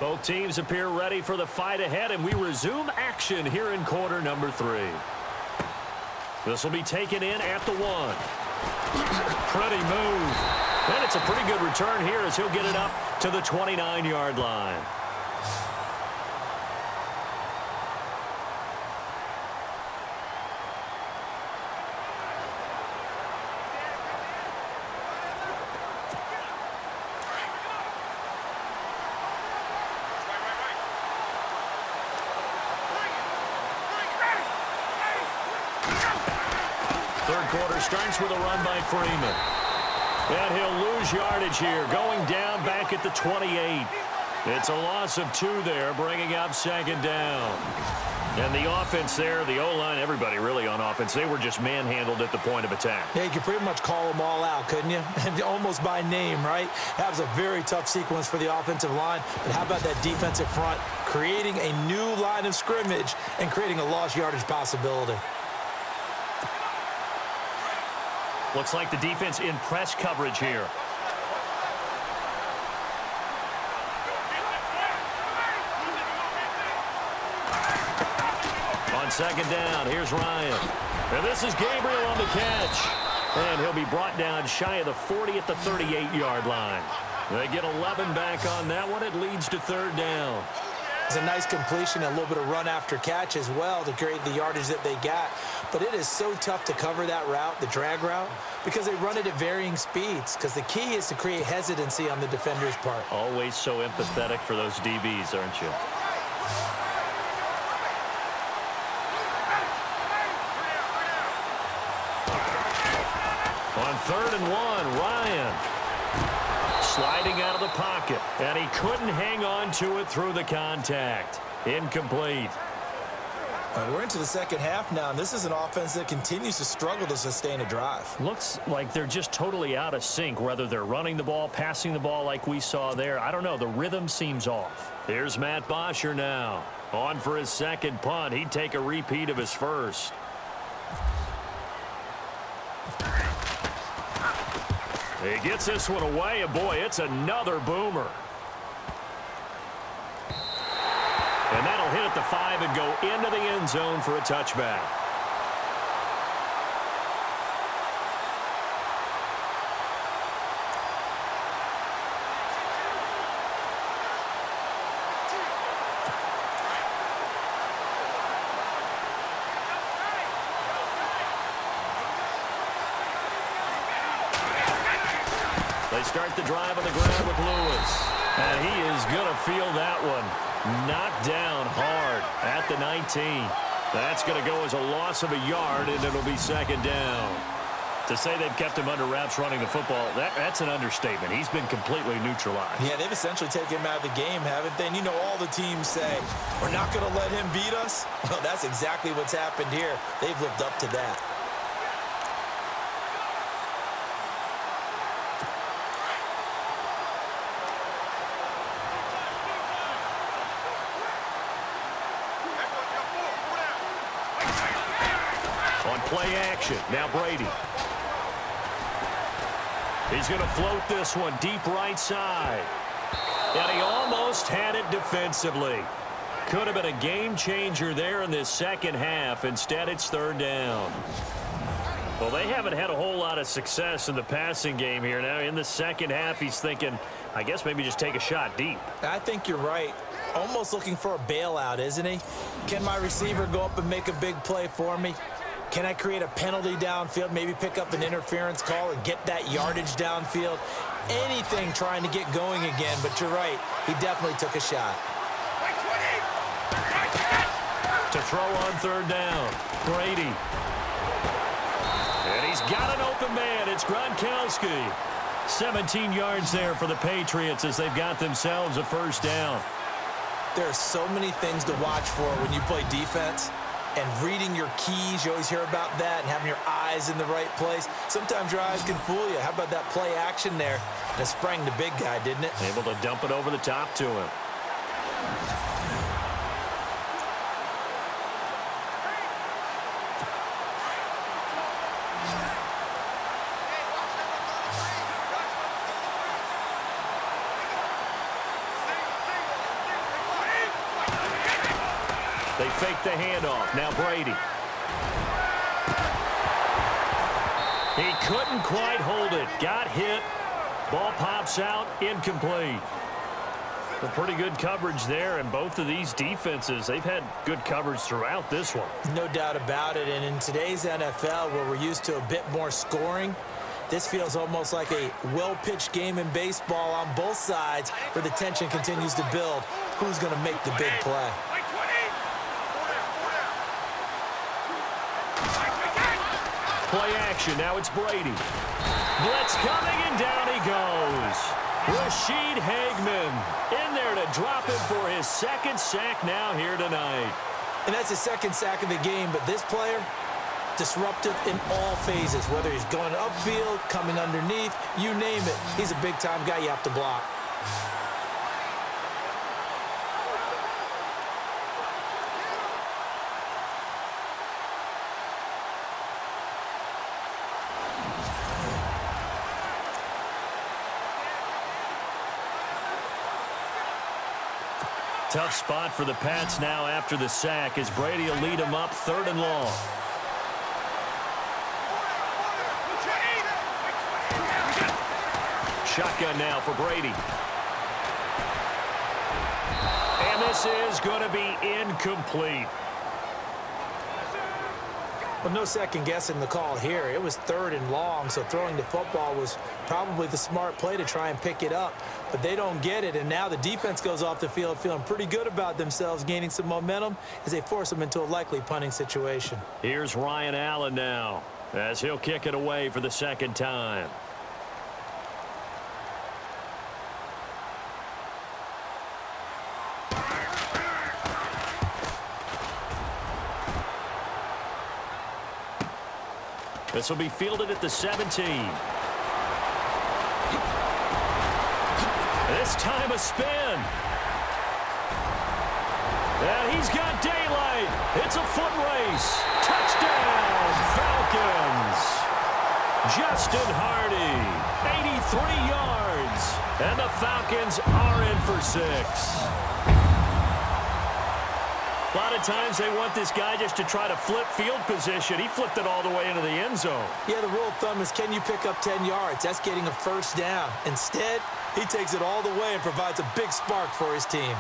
Both teams appear ready for the fight ahead, and we resume action here in quarter number 3. This will be taken in at the 1. Pretty move. And it's a pretty good return here as he'll get it up to the 29-yard line. Third quarter starts with a run by Freeman. And he'll lose yardage here, going down back at the 28. It's a loss of 2 there, bringing up second down. And the offense there, the O-line, everybody really on offense, they were just manhandled at the point of attack. Yeah, you could pretty much call them all out, couldn't you? Almost by name, right? That was a very tough sequence for the offensive line. But how about that defensive front creating a new line of scrimmage and creating a lost yardage possibility? Looks like the defense in press coverage here. On second down, here's Ryan. And this is Gabriel on the catch. And he'll be brought down shy of the 40 at the 38-yard line. They get 11 back on that one. It leads to third down. It's a nice completion, a little bit of run after catch as well to create the yardage that they got. But it is so tough to cover that route, the drag route, because they run it at varying speeds. Because the key is to create hesitancy on the defender's part. Always so empathetic for those DBs, aren't you? On 3rd and 1, Ryan. Sliding out of the pocket, and he couldn't hang on to it through the contact. Incomplete. We're into the second half now, and this is an offense that continues to struggle to sustain a drive. Looks like they're just totally out of sync, whether they're running the ball, passing the ball like we saw there. I don't know. The rhythm seems off. Here's Matt Bosher now. On for his second punt. He'd take a repeat of his first. He gets this one away, and boy, it's another boomer. And that'll hit at the 5 and go into the end zone for a touchback. They start the drive on the ground with Lewis. And he is going to feel that one. Knocked down hard at the 19. That's going to go as a loss of a yard, and it'll be second down. To say they've kept him under wraps running the football, that's an understatement. He's been completely neutralized. Yeah, they've essentially taken him out of the game, haven't they? And you know all the teams say, we're not going to let him beat us. Well, that's exactly what's happened here. They've lived up to that. Play action. Now Brady. He's going to float this one deep right side. And he almost had it defensively. Could have been a game changer there in this second half. Instead, it's third down. Well, they haven't had a whole lot of success in the passing game here. Now, in the second half, he's thinking, I guess maybe just take a shot deep. I think you're right. Almost looking for a bailout, isn't he? Can my receiver go up and make a big play for me? Can I create a penalty downfield, maybe pick up an interference call and get that yardage downfield? Anything trying to get going again, but you're right. He definitely took a shot. To throw on third down, Brady. And he's got an open man. It's Gronkowski. 17 yards there for the Patriots as they've got themselves a first down. There are so many things to watch for when you play defense. And reading your keys, you always hear about that, and having your eyes in the right place. Sometimes your eyes can fool you. How about that play action there? That sprang the big guy, didn't it? Able to dump it over the top to him. They fake the handoff. Now Brady. He couldn't quite hold it. Got hit. Ball pops out. Incomplete. Well, pretty good coverage there, and both of these defenses, they've had good coverage throughout this one. No doubt about it, and in today's NFL, where we're used to a bit more scoring, this feels almost like a well-pitched game in baseball on both sides where the tension continues to build. Who's going to make the big play? Play action. Now it's Brady. Blitz coming, and down he goes. Rashid Hageman in there to drop him for his second sack now here tonight. And that's his second sack of the game, but this player, disruptive in all phases, whether he's going upfield, coming underneath, you name it. He's a big-time guy you have to block. Tough spot for the Pats now after the sack as Brady will lead them up 3rd and long. Shotgun now for Brady. And this is going to be incomplete. Well, no second guessing the call here. It was 3rd and long, so throwing the football was probably the smart play to try and pick it up. But they don't get it, and now the defense goes off the field feeling pretty good about themselves, gaining some momentum as they force them into a likely punting situation. Here's Ryan Allen now as he'll kick it away for the second time. This will be fielded at the 17. This time a spin. And he's got daylight. It's a foot race. Touchdown, Falcons. Justin Hardy, 83 yards. And the Falcons are in for 6. A lot of times they want this guy just to try to flip field position. He flipped it all the way into the end zone. Yeah, the rule of thumb is, can you pick up 10 yards? That's getting a first down. Instead, he takes it all the way and provides a big spark for his team.